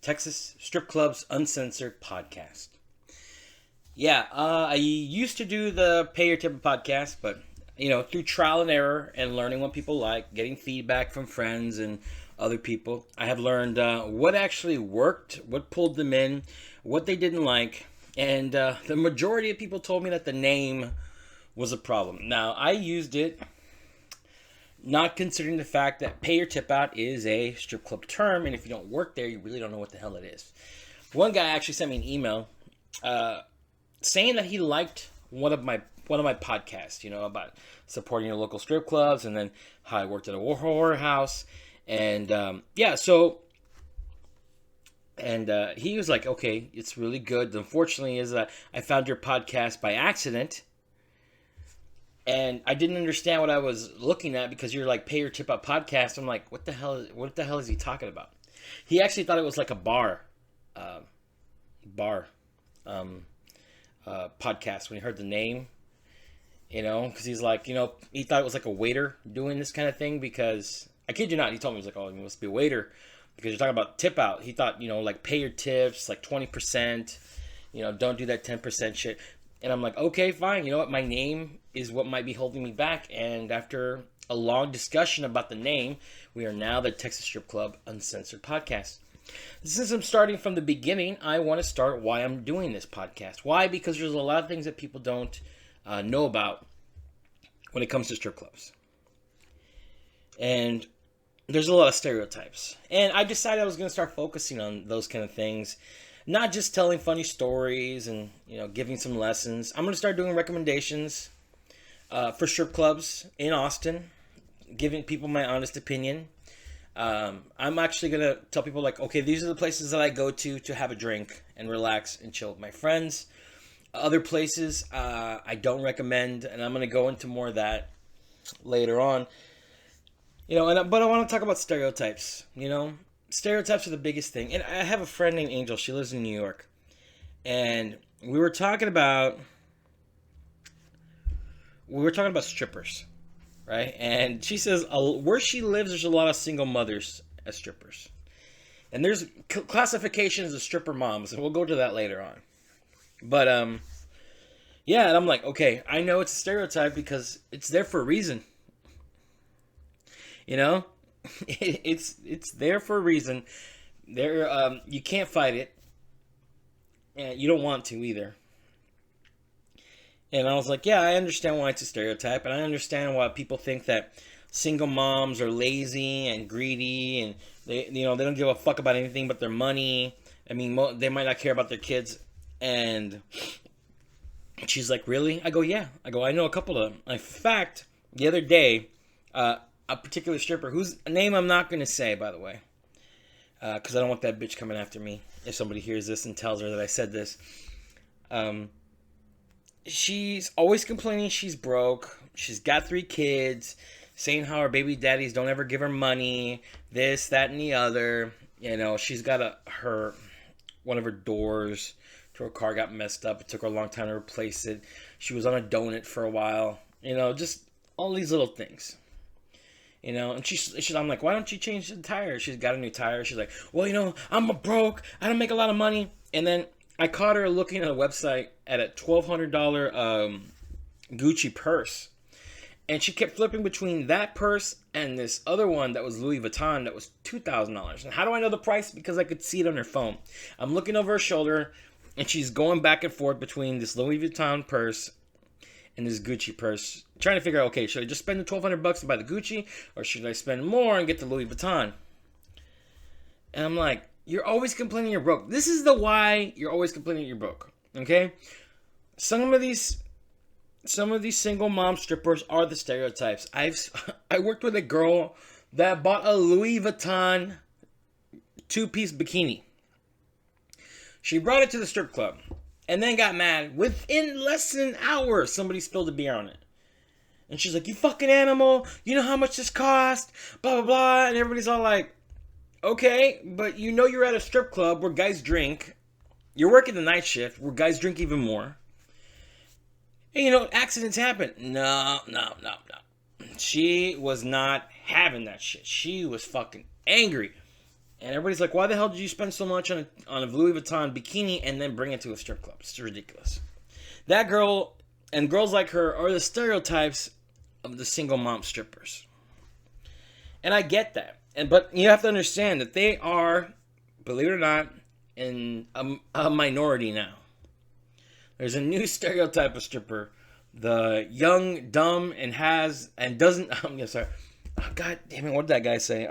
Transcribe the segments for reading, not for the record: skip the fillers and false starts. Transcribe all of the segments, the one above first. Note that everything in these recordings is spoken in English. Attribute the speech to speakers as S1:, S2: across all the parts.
S1: Texas Strip Clubs Uncensored podcast. I used to do the Pay Your Tip podcast, but through trial and error and learning what people like, getting feedback from friends and other people, I have learned what actually worked, what pulled them in, what they didn't like, and the majority of people told me that the name was a problem. Now, I used it not considering the fact that pay your tip out is a strip club term, and if you don't work there, you really don't know what the hell it is. One guy actually sent me an email saying that he liked one of my podcasts, about supporting your local strip clubs, and then how I worked at a horror house, and he was like, okay, it's really good. Unfortunately, is that I found your podcast by accident. And I didn't understand what I was looking at because you're like pay your tip out podcast. I'm like, what the hell is he talking about? He actually thought it was like a bar podcast when he heard the name, because he's like, he thought it was like a waiter doing this kind of thing because I kid you not, he told me, he was like, oh, you must be a waiter because you're talking about tip out. He thought, like pay your tips, like 20%, don't do that 10% shit. And I'm like, okay, fine. You know what? My name is what might be holding me back. And after a long discussion about the name, we are now the Texas Strip Club Uncensored podcast. Since I'm starting from the beginning, I want to start why I'm doing this podcast. Why? Because there's a lot of things that people don't know about when it comes to strip clubs. And there's a lot of stereotypes. And I decided I was going to start focusing on those kind of things. Not just telling funny stories and, giving some lessons. I'm going to start doing recommendations for strip clubs in Austin, giving people my honest opinion. I'm actually going to tell people like, okay, these are the places that I go to have a drink and relax and chill with my friends. Other places I don't recommend, and I'm going to go into more of that later on. But I want to talk about stereotypes, Stereotypes are the biggest thing. And I have a friend named Angel. She lives in New York. And we were talking about strippers, right? And she says where she lives, there's a lot of single mothers as strippers. And there's classifications of stripper moms, and we'll go to that later on. But, and I'm like, okay, I know it's a stereotype because it's there for a reason. It's there for a reason. There, you can't fight it, and you don't want to either. And I was like, yeah, I understand why it's a stereotype, and I understand why people think that single moms are lazy and greedy, and they don't give a fuck about anything but their money. I mean, they might not care about their kids. And she's like, really? I go, yeah. I know a couple of them. In fact, the other day, a particular stripper, whose name I'm not going to say, by the way, because I don't want that bitch coming after me if somebody hears this and tells her that I said this. She's always complaining she's broke. She's got 3 kids, saying how her baby daddies don't ever give her money, this, that, and the other. She's got one of her doors to her car got messed up. It took her a long time to replace it. She was on a donut for a while. Just all these little things. And I'm like, why don't you change the tire? She's got a new tire. She's like, well, I'm broke. I don't make a lot of money. And then I caught her looking at a website at a $1,200 Gucci purse. And she kept flipping between that purse and this other one that was Louis Vuitton that was $2,000. And how do I know the price? Because I could see it on her phone. I'm looking over her shoulder, and she's going back and forth between this Louis Vuitton purse and this Gucci purse, trying to figure out, okay, should I just spend the $1,200 to buy the Gucci, or should I spend more and get the Louis Vuitton? And I'm like, you're always complaining you're broke. This is the why you're always complaining you're broke, okay? Some of these single mom strippers are the stereotypes. I worked with a girl that bought a Louis Vuitton 2-piece bikini. She brought it to the strip club. And then got mad. Within less than an hour, somebody spilled a beer on it. And she's like, you fucking animal. You know how much this cost? Blah, blah, blah. And everybody's all like, okay, but you're at a strip club where guys drink. You're working the night shift where guys drink even more. And accidents happen. No. She was not having that shit. She was fucking angry. And everybody's like, why the hell did you spend so much on a Louis Vuitton bikini and then bring it to a strip club? It's ridiculous. That girl and girls like her are the stereotypes of the single mom strippers. And I get that. But you have to understand that they are, believe it or not, in a minority now. There's a new stereotype of stripper. The young, dumb, and doesn't... I'm sorry. Oh, God damn it, what did that guy say?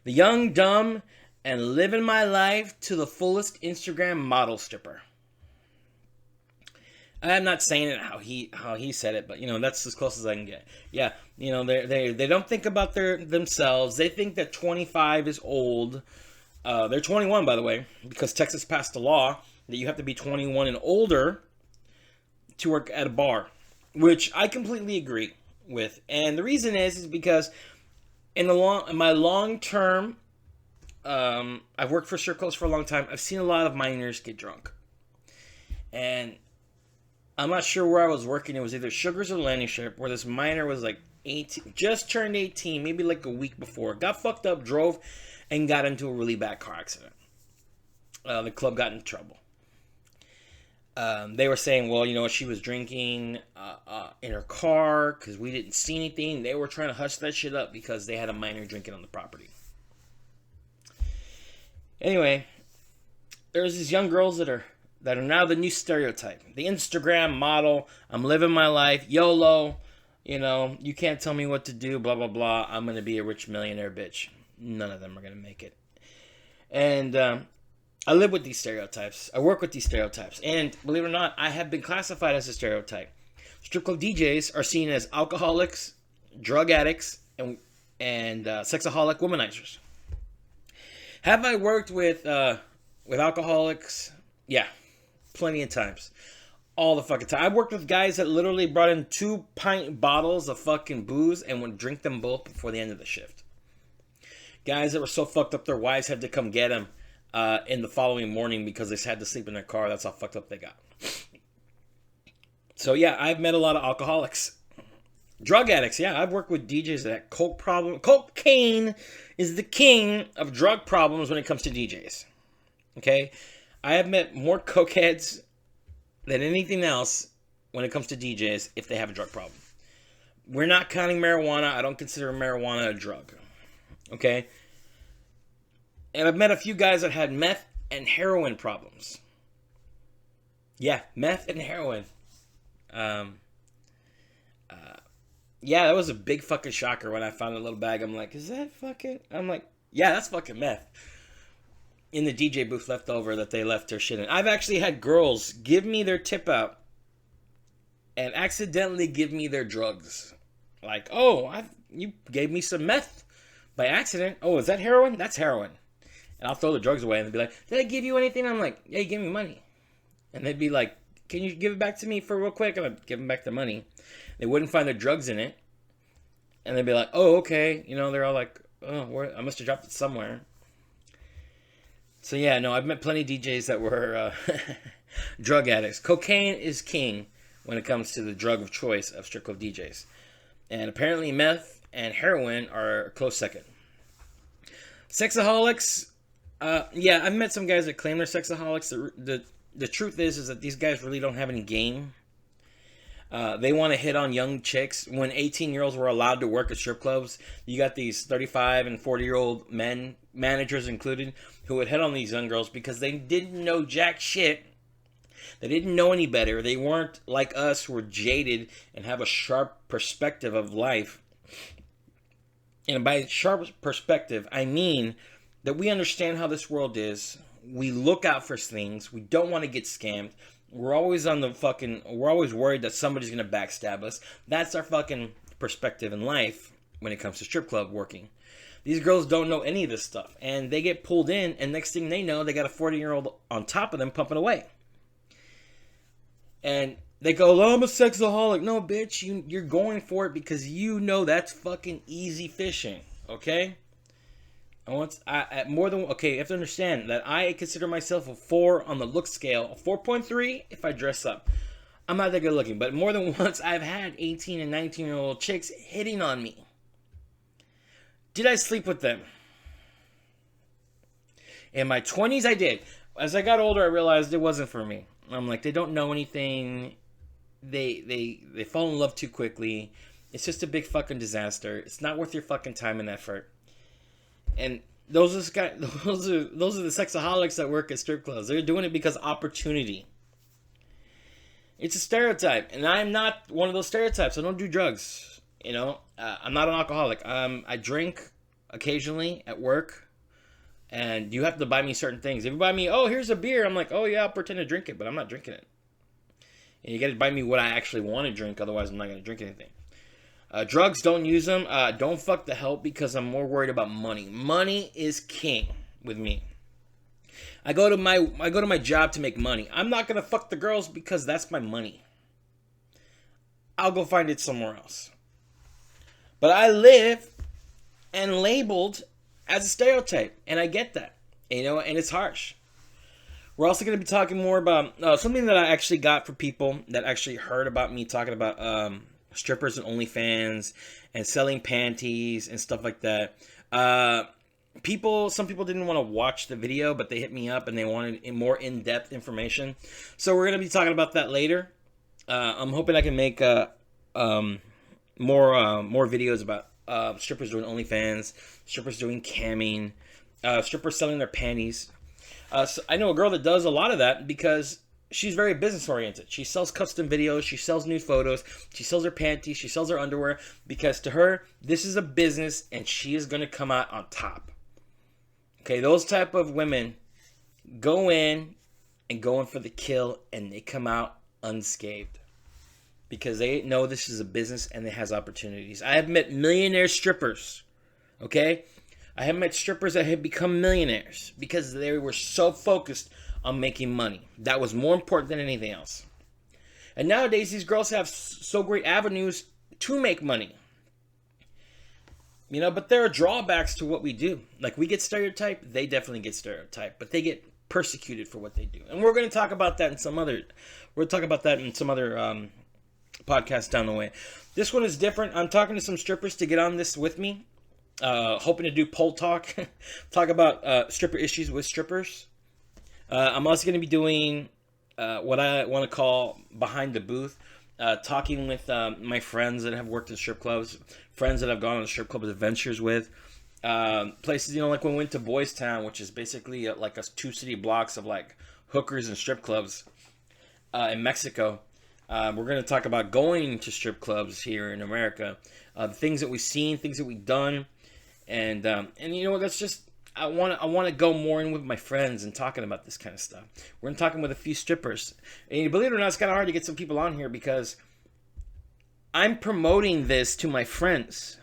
S1: The young, dumb, and living my life to the fullest Instagram model stripper. I'm not saying it how he said it, but that's as close as I can get. Yeah, they don't think about themselves. They think that 25 is old. They're 21, by the way, because Texas passed a law that you have to be 21 and older to work at a bar, which I completely agree with. And the reason is because in my long term, I've worked for strip clubs for a long time. I've seen a lot of minors get drunk, and I'm not sure where I was working. It was either Sugars or Landing Strip, where this minor was like 18, just turned 18, maybe like a week before. Got fucked up, drove, and got into a really bad car accident. The club got in trouble. They were saying, well, she was drinking in her car because we didn't see anything. They were trying to hush that shit up because they had a minor drinking on the property. Anyway, there's these young girls that are now the new stereotype. The Instagram model, I'm living my life, YOLO, you can't tell me what to do, blah, blah, blah. I'm going to be a rich millionaire bitch. None of them are going to make it. And I live with these stereotypes. I work with these stereotypes. And believe it or not, I have been classified as a stereotype. Strip club DJs are seen as alcoholics, drug addicts, and sexaholic womanizers. Have I worked with alcoholics? Yeah. Plenty of times. All the fucking time. I've worked with guys that literally brought in 2-pint bottles of fucking booze and would drink them both before the end of the shift. Guys that were so fucked up their wives had to come get them in the following morning because they had to sleep in their car. That's how fucked up they got. So yeah, I've met a lot of alcoholics. Drug addicts, yeah. I've worked with DJs that had coke problem. Cocaine is the king of drug problems when it comes to DJs. Okay? I have met more cokeheads than anything else when it comes to DJs if they have a drug problem. We're not counting marijuana. I don't consider marijuana a drug. Okay? And I've met a few guys that had meth and heroin problems. Yeah, meth and heroin. Yeah, that was a big fucking shocker when I found a little bag. I'm like, is that fucking... I'm like, yeah, that's fucking meth. In the DJ booth left over that they left their shit in. I've actually had girls give me their tip out and accidentally give me their drugs. Like, oh, you gave me some meth by accident. Oh, is that heroin? That's heroin. And I'll throw the drugs away and they'll be like, did I give you anything? I'm like, yeah, you gave me money. And they'd be like, can you give it back to me for real quick? And I'd give them back the money. They wouldn't find their drugs in it. And they'd be like, oh, okay. They're all like, oh, I must have dropped it somewhere. So yeah, no, I've met plenty of DJs that were drug addicts. Cocaine is king when it comes to the drug of choice of strip club DJs. And apparently meth and heroin are a close second. Sexaholics, yeah, I've met some guys that claim they're sexaholics. The truth is that these guys really don't have any game. They want to hit on young chicks. When 18-year-olds were allowed to work at strip clubs, you got these 35 and 40-year-old men, managers included, who would hit on these young girls because they didn't know jack shit. They didn't know any better. They weren't like us, who were jaded and have a sharp perspective of life. And by sharp perspective, I mean that we understand how this world is. We look out for things. We don't want to get scammed. We're always we're always worried that somebody's going to backstab us. That's our fucking perspective in life when it comes to strip club working. These girls don't know any of this stuff. And they get pulled in, and next thing they know, they got a 40-year-old on top of them pumping away. And they go, oh, I'm a sexaholic. No, bitch, you're going for it because you know that's fucking easy fishing, okay? You have to understand that I consider myself a 4 on the look scale, a 4.3 if I dress up. I'm not that good looking, but more than once I've had 18 and 19-year-old chicks hitting on me. Did I sleep with them? In my 20s, I did. As I got older, I realized it wasn't for me. I'm like, they don't know anything. They fall in love too quickly. It's just a big fucking disaster. It's not worth your fucking time and effort. And those are the sexaholics that work at strip clubs. They're doing it because opportunity. It's a stereotype, and I'm not one of those stereotypes. I don't do drugs. I'm not an alcoholic. I drink occasionally at work, and you have to buy me certain things. If you buy me, oh, here's a beer, I'm like, oh yeah, I'll pretend to drink it, but I'm not drinking it. And you got to buy me what I actually want to drink, otherwise I'm not going to drink anything. Drugs, don't use them. Don't fuck the help, because I'm more worried about money. Money is king with me. I go to my job to make money. I'm not gonna fuck the girls because that's my money. I'll go find it somewhere else. But I live and labeled as a stereotype, and I get that, and it's harsh. We're also going to be talking more about something that I actually got for people that actually heard about me talking about strippers and OnlyFans and selling panties and stuff like that. Some people didn't want to watch the video, but they hit me up and they wanted more in-depth information. So we're going to be talking about that later. I'm hoping I can make more videos about strippers doing OnlyFans, strippers doing camming, strippers selling their panties. So I know a girl that does a lot of that because she's very business oriented. She sells custom videos, she sells nude photos, she sells her panties, she sells her underwear, because to her, this is a business and she is going to come out on top. Okay, those type of women go in for the kill, and they come out unscathed because they know this is a business and it has opportunities. I have met millionaire strippers, okay? I have met strippers that have become millionaires because they were so focused on making money. That was more important than anything else. And nowadays, these girls have so great avenues to make money. But there are drawbacks to what we do. Like, we get stereotyped, they definitely get stereotyped, but they get persecuted for what they do. And we're going to talk about that in some other podcast down the way. This one is different. I'm talking to some strippers to get on this with me. Hoping to do poll talk, talk about stripper issues with strippers. I'm also going to be doing what I want to call behind the booth, talking with my friends that have worked in strip clubs, friends that I've gone on strip club adventures with, places, like when we went to Boys Town, which is basically like 2 city blocks of like hookers and strip clubs in Mexico. We're going to talk about going to strip clubs here in America, things that we've seen, things that we've done. And that's just, I want to go more in with my friends and talking about this kind of stuff. We're talking with a few strippers. And believe it or not, it's kind of hard to get some people on here because I'm promoting this to my friends.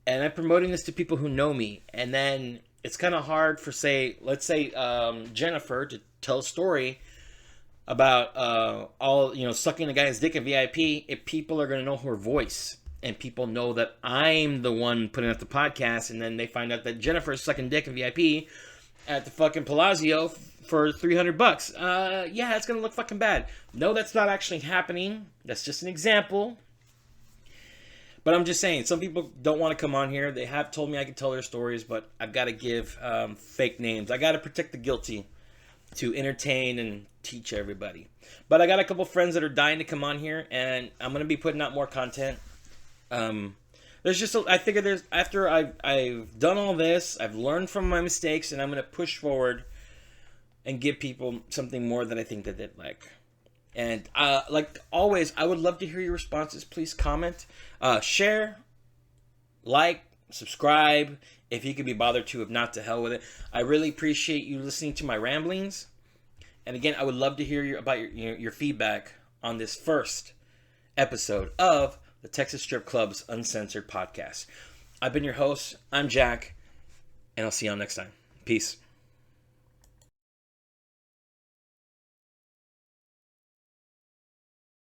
S1: And I'm promoting this to people who know me. And then it's kind of hard for, let's say Jennifer to tell a story about sucking a guy's dick in VIP if people are going to know her voice. And people know that I'm the one putting out the podcast, and then they find out that Jennifer's sucking dick in VIP at the fucking Palazzo for $300. Yeah, it's gonna look fucking bad. No, that's not actually happening. That's just an example. But I'm just saying, some people don't want to come on here. They have told me I can tell their stories, but I've got to give fake names. I got to protect the guilty to entertain and teach everybody. But I got a couple friends that are dying to come on here, and I'm gonna be putting out more content. I figure after I've done all this, I've learned from my mistakes, and I'm going to push forward and give people something more that I think that they'd like. And, like always, I would love to hear your responses. Please comment, share, like, subscribe, if you could be bothered to. If not, to hell with it. I really appreciate you listening to my ramblings. And again, I would love to hear about your feedback on this first episode of the Texas Strip Clubs Uncensored podcast. I've been your host. I'm Jack, and I'll see y'all next time. Peace.